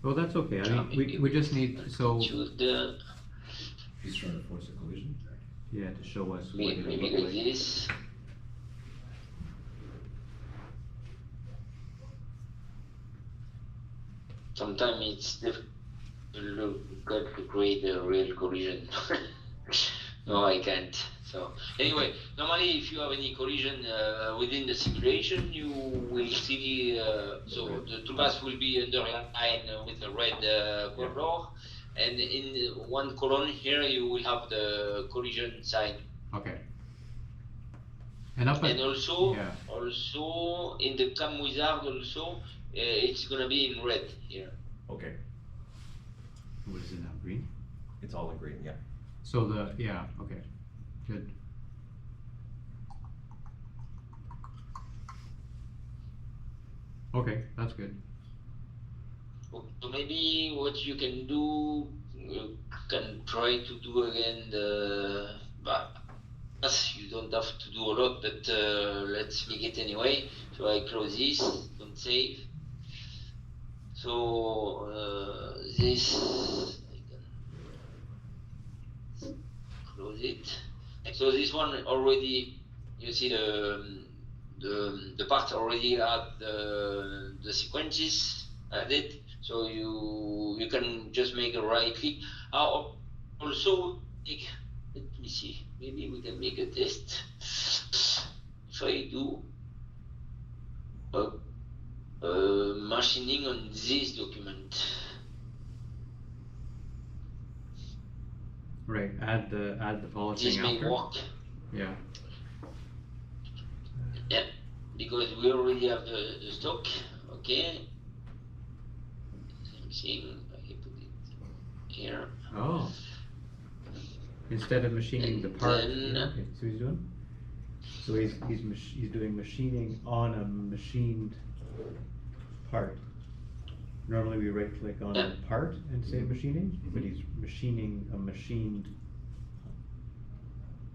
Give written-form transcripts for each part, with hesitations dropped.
Well, that's okay. I mean, we just need, so, choose the He's trying to force a collision. yeah, to show us what it maybe look like like. this. Sometimes it's difficult to create a real collision. No, I can't. So anyway, normally if you have any collision within the simulation, you will see, so the toolpath will be underlined with a red color, and in one column here you will have the collision sign. Okay. And up And at, also, yeah, also in the cam wizard also, it's gonna be in red here. Okay, what is it now, green? it's all in green, yeah. So the, yeah, okay, good. Okay, that's good. So maybe what you can do, you can try to do again the, but you don't have to do a lot, but let's make it anyway. So I close this, don't save. So this, I can close it. So this one already, you see the part already had the sequences added. So you can just make a right click. Also, let me see, maybe we can make a test. If I do machining on this document. Right, add the This polishing may after. work. Yeah, Yeah, because we already have the stock. Okay. Same thing. I can put it here. oh. Instead of machining the And part, then- yeah, okay, so he's doing? So he's doing machining on a machined part. Normally we right click on a part and say machining, but he's machining a machined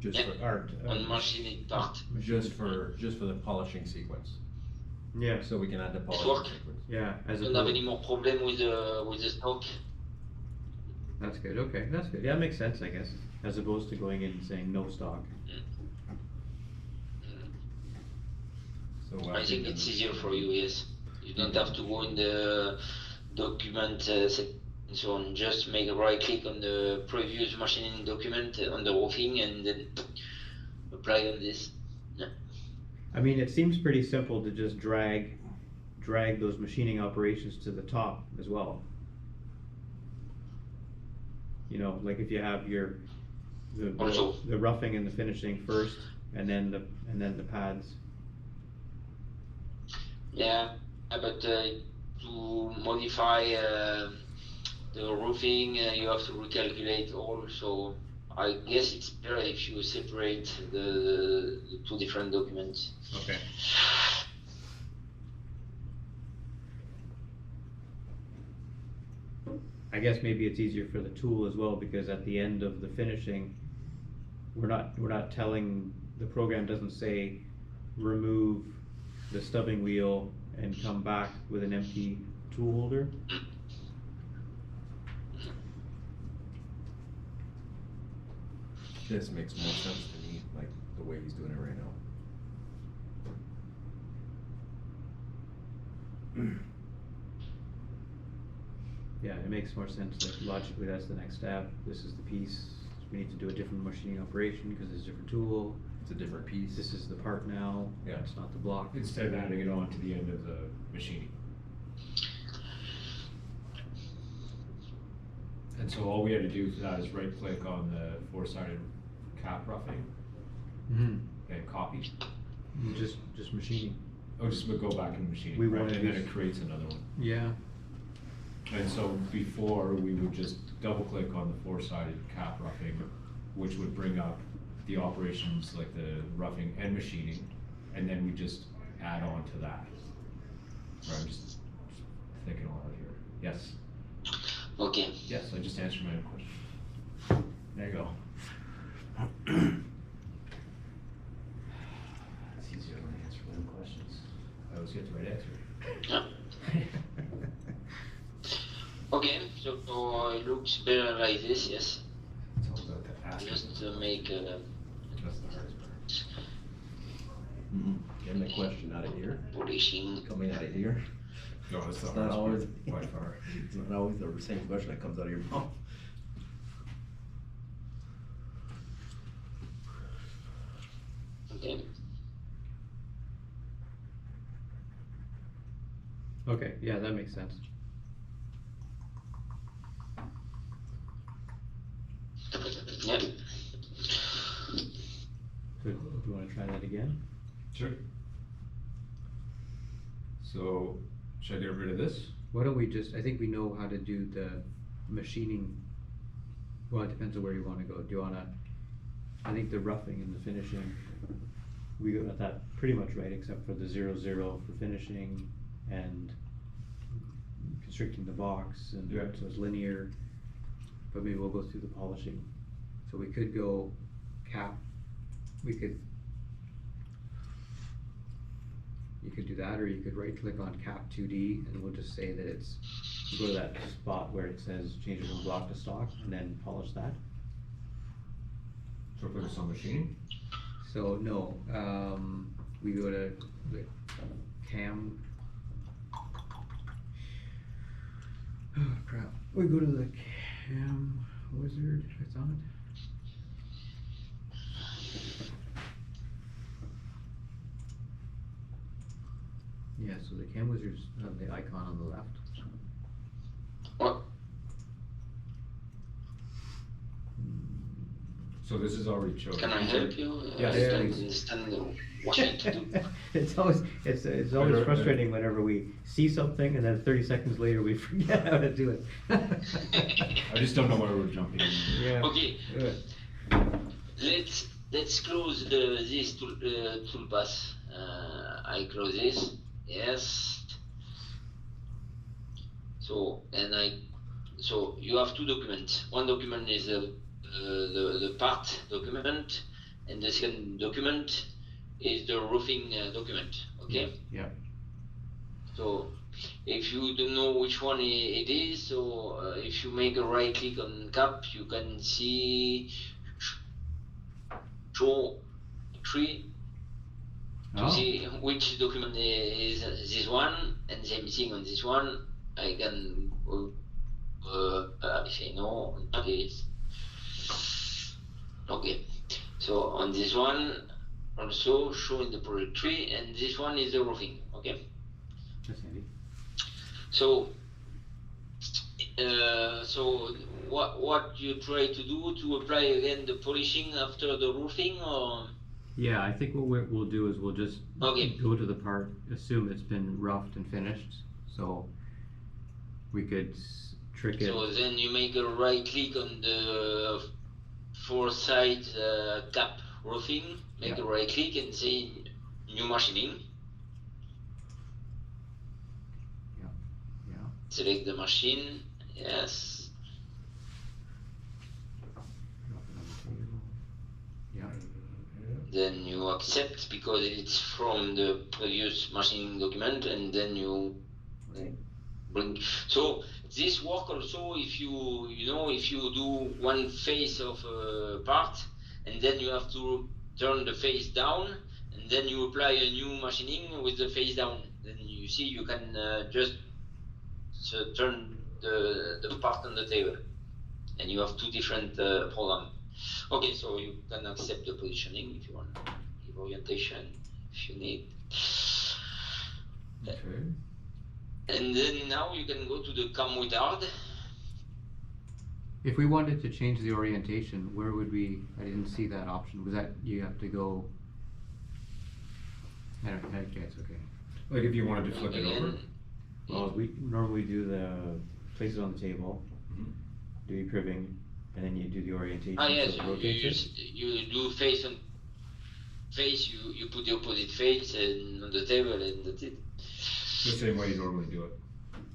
Just Yeah. for, art. On machining part. just for the polishing sequence, Yeah, so we can add the work. polishing sequence. yeah, as Don't have opposed, any more problem with the stock. that's good, okay, that's good, yeah, makes sense, I guess, as opposed to going in and saying no stock. So I think it's easier for you, yes. You don't have to go in the document section and so on. Just make a right click on the previous machining document on the roofing and then apply on this. Yeah. I mean, it seems pretty simple to just drag those machining operations to the top as well. You know, like if you have Also. the roughing and the finishing first, and then the pads. Yeah, but to modify the roofing, you have to recalculate all. So I guess it's better if you separate the two different documents. Okay. I guess maybe it's easier for the tool as well, because at the end of the finishing, we're not telling, the program doesn't say remove the stubbing wheel and come back with an empty tool holder. This makes more sense to me, like the way he's doing it right now. Yeah, it makes more sense, like logically that's the next step, this is the piece, we need to do a different machining operation because it's a different tool, It's a different piece. this is the part now, Yeah. it's not the block. Instead of adding it on to the end of the machining. And so all we had to do for that is right click on the four-sided cap roughing Mm-hmm. and copy. Just machining. Oh, just go back in the machining, We right, wanna and then do- it creates another one. Yeah. And so before, we would just double click on the four-sided cap roughing, which would bring up the operations like the roughing and machining, and then we just add on to that. Sorry, I'm just thinking aloud here. Yes, Okay. yes, I just answered my own question. There you go. It's easier when I answer my own questions. I always get the right answer. Yeah. Okay, so it looks better like this, yes. It's all about the acid. Just to make That's the hardest part. Getting the question out of here, polishing. coming out of here. No, that's the It's not hardest always, part, by far. it's not always the same question that comes out of your mouth. Okay. Okay, yeah, that makes sense. Yep. So, do you wanna try that again? Sure. So, should I get rid of this? Why don't we just, I think we know how to do the machining. Well, it depends on where you wanna go. Do you wanna, I think the roughing and the finishing, we got that pretty much right, except for the 0-0 for finishing and constricting the box, and Yeah. so it's linear. But maybe we'll go through the polishing. So we could go cap, you could do that, or you could right click on cap 2D, and we'll just say that it's, go to that spot where it says change it from block to stock, and then polish that. So focus on machining? So no, we go to the cam. Oh crap, we go to the cam wizard, it's on it. Yeah, so the cam wizard's the icon on the left. What? So this is already chosen. Can I help you? Yes, I don't please. understand what you need to do. It's always Better- frustrating whenever we see something and then 30 seconds later we forget how to do it. I just don't know where we're jumping. Yeah. Okay, Good. let's close this toolpath. I close this. Yes. So so you have two documents. One document is the part document, and the second document is the roofing document. Okay. Yeah. So if you don't know which one it is, so if you make a right click on cap, you can see show tree to Oh. see which document is this one, and same thing on this one. I can say no, okay. Okay, so on this one also show in the project tree, and this one is the roofing. Okay. That's handy. So, so what you try to do to apply again the polishing after the roofing, or? Yeah, I think what we'll do is we'll just Okay. go to the part, assume it's been roughed and finished, so we could trick it. So then you make a right click on the four-side cap roofing, make Yeah. a right click and say new machining. Yeah. Select the machine, yes. Drop it on the table. Yeah. Then you accept because it's from the previous machining document, and then you Right. bring. So this work also if if you do one face of a part, and then you have to turn the face down, and then you apply a new machining with the face down. Then you see you can just turn the part on the table, and you have two different programs. Okay, so you can accept the positioning if you want, give orientation if you need. Okay. And then now you can go to the cam wizard. If we wanted to change the orientation, where would we, I didn't see that option, was that, you have to go, I don't know, okay, it's okay. Like if you wanted to flip it over? Again, Well, we normally do the, place it on the table, Mhm. do your cribbing, and then you do the orientation, Ah so yes, it rotates it. you do face on face. You put the opposite face and on the table, and that's it. The same way you normally do it.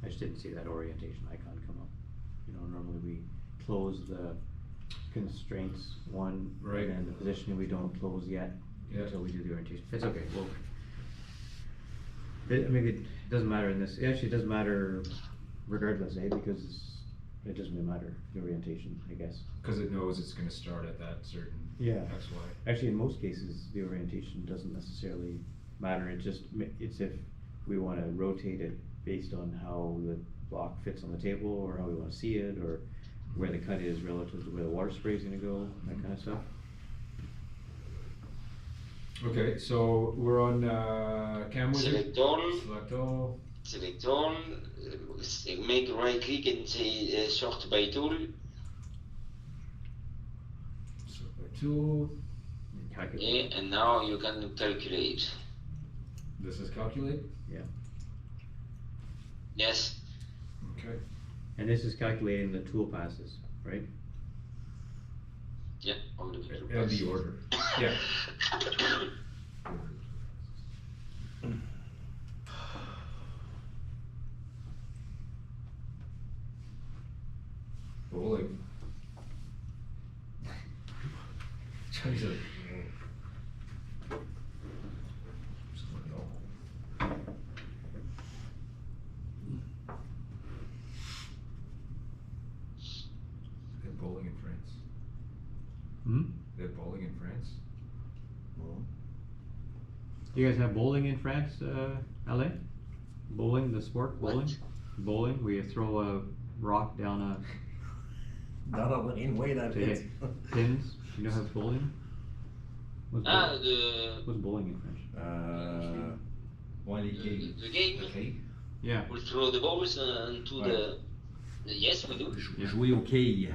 I just didn't see that orientation icon come up. You know, normally we close the constraints one, Right. and then the positioning we don't close yet Yeah. until we do the orientation. It's okay, well, maybe it doesn't matter in this, actually it doesn't matter regardless, because it doesn't really matter, the orientation, I guess. Cause it knows it's gonna start at that certain Yeah. X, Y. Actually, in most cases, the orientation doesn't necessarily matter, it's if we wanna rotate it based on how the block fits on the table, or how we wanna see it, or where the cut is relative to where the water spray is gonna go, that kinda stuff. Okay, so we're on, cam wizard. Select all. Select all. Select all. Make right click and say sort by tool. Sort by tool. Calculate. Yeah, and now you can calculate. This is calculate. Yes. Okay. And this is calculating the tool passes, right? Yeah, all the And the order. Yeah. Bowling. Johnny's like, they have bowling in France. Hmm? They have bowling in France. Well, You guys have bowling in France, LA? Bowling, the sport, What? bowling? Bowling, where you throw a rock down not a lane way that to is. hit pins, you know how bowling? What's, what's bowling in French? the game. Okay. Yeah, We throw the balls into the. Yes, we do. Jouer au quilles.